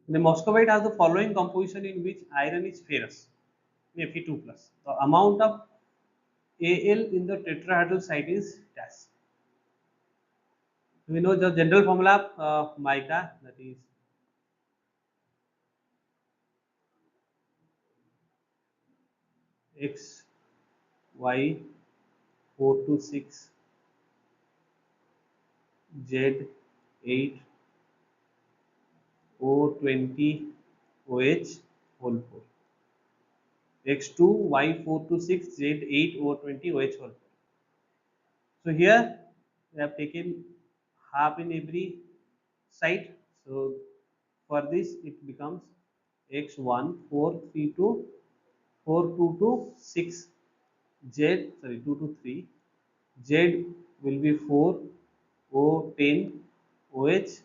The moscovite has the following composition in which iron is ferrous, Fe2+. The amount of Al in the tetrahedral site is dash. We know the general formula of mica, that is X, Y, 426, Z, 8, O20, OH, whole 4. X2, Y426, Z8, O20, OH, whole 4. So here we have taken half in every side. So for this it becomes X1, 4, 3 to 4, 2 to 6, Z, sorry, 2 to 3, Z will be 4, O 10, OH.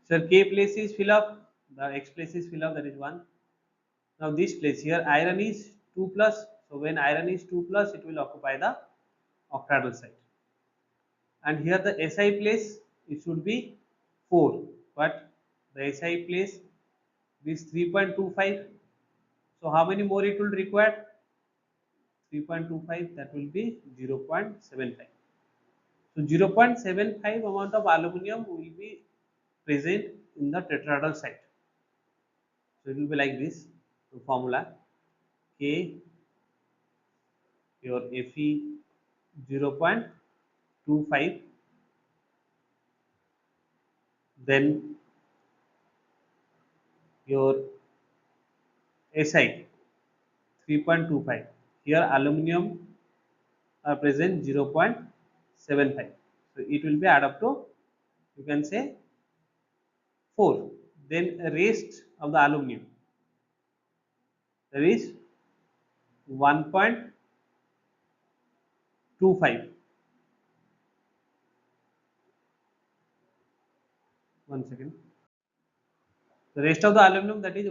So K place is fill up, the X place is fill up, that is 1. Now this place here, iron is 2 plus, so when iron is 2 plus, it will occupy the octahedral site. And here the SI place, it should be 4, but the SI place is 3.25. So how many more it will require? 3.25, that will be 0.75. So 0.75 amount of aluminum will be present in the tetrahedral site. So it will be like this. So formula K, your Fe 0.25, then your Si 3.25. Here aluminum are present 0.75. So it will be add up to, you can say, 4. Then rest of the aluminum, there is 1.25. One second. The rest of the aluminum, that is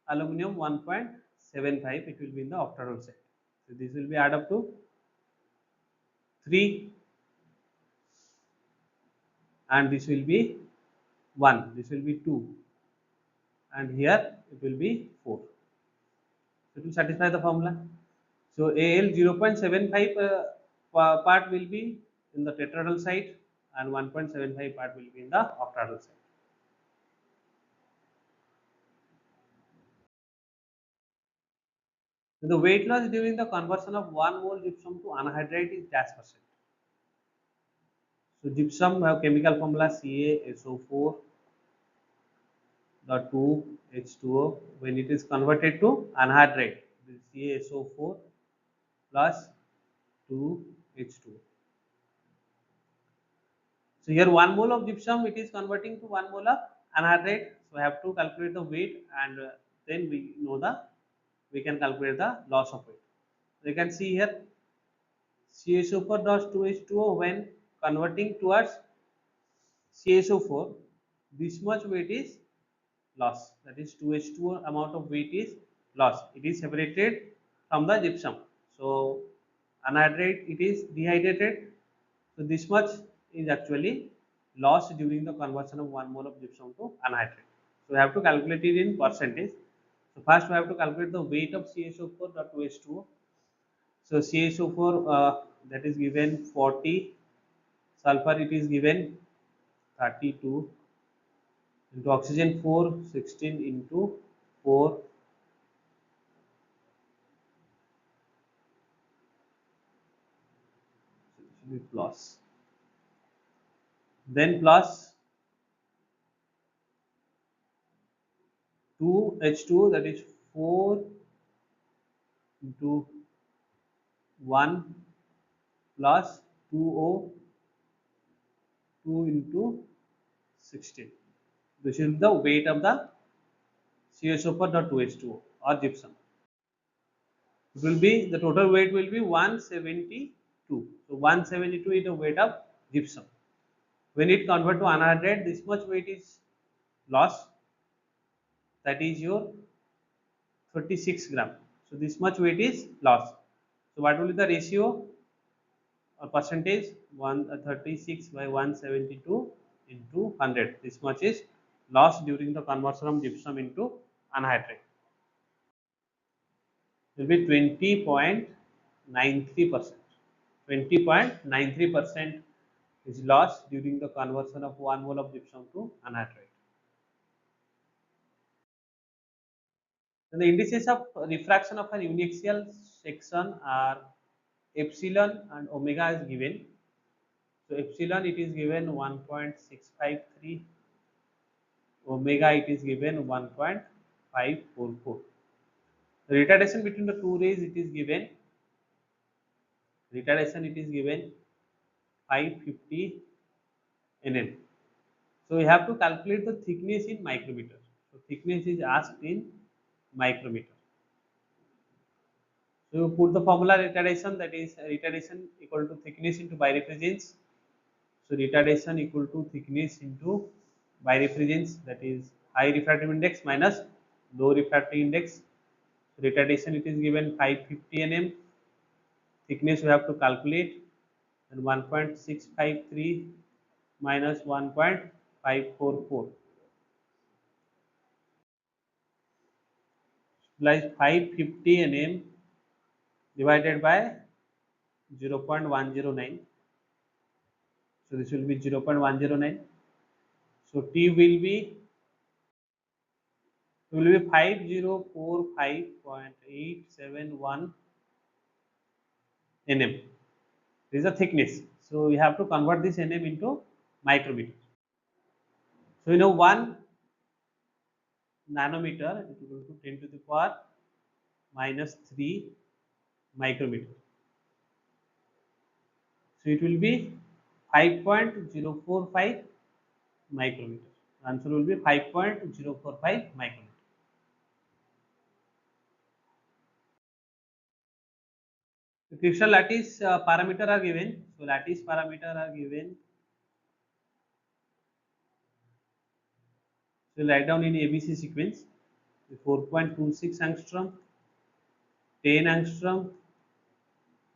aluminum 1.75, it will be in the octahedral site. So this will be add up to 3, and this will be 1, this will be 2, and here it will be 4. So to satisfy the formula, so Al 0.75 part will be in the tetrahedral site and 1.75 part will be in the octahedral site. So the weight loss during the conversion of 1 mole gypsum to anhydrite is dash percent. So gypsum have chemical formula CaSO4 dot 2 H2O. When it is converted to anhydrite, CaSO4 plus 2 H2O. So here 1 mole of gypsum, it is converting to 1 mole of anhydrite. So I have to calculate the weight, and then we can calculate the loss of weight. So you can see here CaSO4 dot 2 H2O, when converting towards CaSO4, this much weight is loss, that is 2H2O amount of weight is lost. It is separated from the gypsum. So anhydrite, it is dehydrated. So this much is actually lost during the conversion of 1 mole of gypsum to anhydrite. So we have to calculate it in percentage. So first we have to calculate the weight of CaSO4 dot 2H2O. So CaSO4 that is given 40, sulfur it is given 32, into oxygen 4, 16 into 4, plus, then plus 2H2O, that is 4 into 1 plus 2O, 2 into 16. This is the weight of the CaSO4 dot 2H2O or gypsum. It will be, the total weight will be 172. So 172 is the weight of gypsum. When it convert to anhydrite, this much weight is lost. That is your 36 gram. So this much weight is lost. So what will be the ratio or percentage? 36 by 172 into 100. This much is lost during the conversion of gypsum into anhydrite. Will be 20.93%. 20.93% is lost during the conversion of 1 mole of gypsum to anhydrite. Then the indices of refraction of an uniaxial section are epsilon and omega is given. So epsilon it is given 1.653, omega it is given 1.544. The retardation between the two rays it is given 550 nm. So we have to calculate the thickness in micrometer. So thickness is asked in micrometer. So you put the formula retardation, that is retardation equal to thickness into birefringence. So retardation equal to thickness into birefringence, that is high refractive index minus low refractive index. So retardation it is given 550 nm. Thickness we have to calculate, and 1.653 minus 1.544 like 550 nm divided by 0.109. So this will be 0.109. So T will be 5045.871 nm. This is the thickness. So we have to convert this nm into micrometer. So you know 1 nanometer is equal to 10 to the power minus 3 micrometer. So it will be 5.045 micrometer. Answer will be 5.045 micrometer. The crystal lattice parameter are given. So lattice parameter are given. So write down in ABC sequence 4.26 angstrom, 10 angstrom,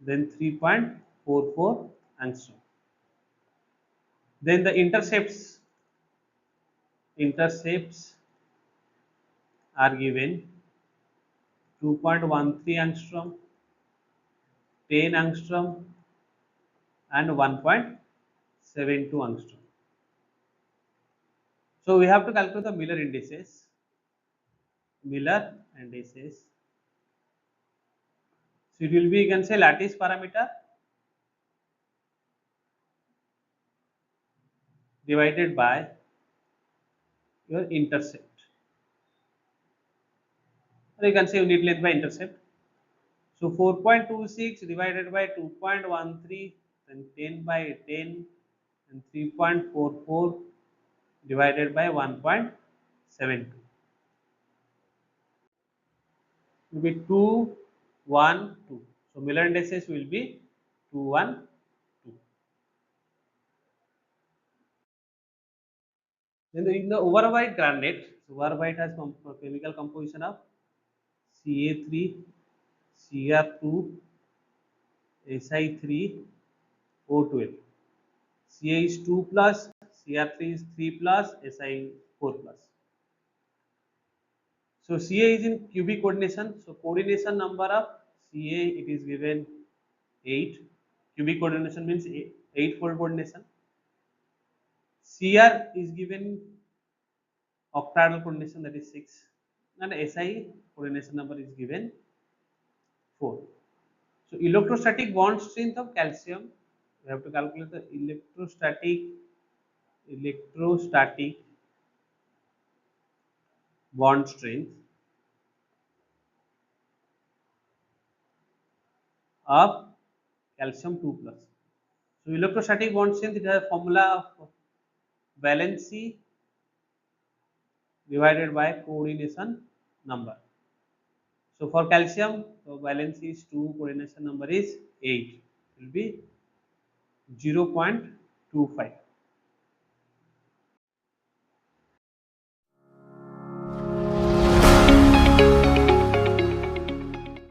then 3.44 angstrom. Then the intercepts are given 2.13 angstrom, 10 angstrom, and 1.72 angstrom. So we have to calculate the Miller indices. So it will be, you can say, lattice parameter divided by your intercept, or you can say unit length by intercept. So 4.26 divided by 2.13, then 10 by 10, and 3.44 divided by 1.72 will be 212. So Miller indices will be 212. Then in the overwhite granite, so overwhite has chemical composition of Ca3, Cr2, Si3, O12. Ca is 2 plus, Cr3 is 3 plus, Si 4 plus. So Ca is in cubic coordination. So coordination number of Ca it is given 8. Cubic coordination means 8-fold coordination. Cr is given octahedral coordination, that is 6, and Si coordination number is given 4. So electrostatic bond strength of calcium, we have to calculate the electrostatic bond strength of calcium 2 plus. So electrostatic bond strength, it has a formula of valency divided by coordination number. So for calcium, so valency is 2, coordination number is 8. It will be 0.25.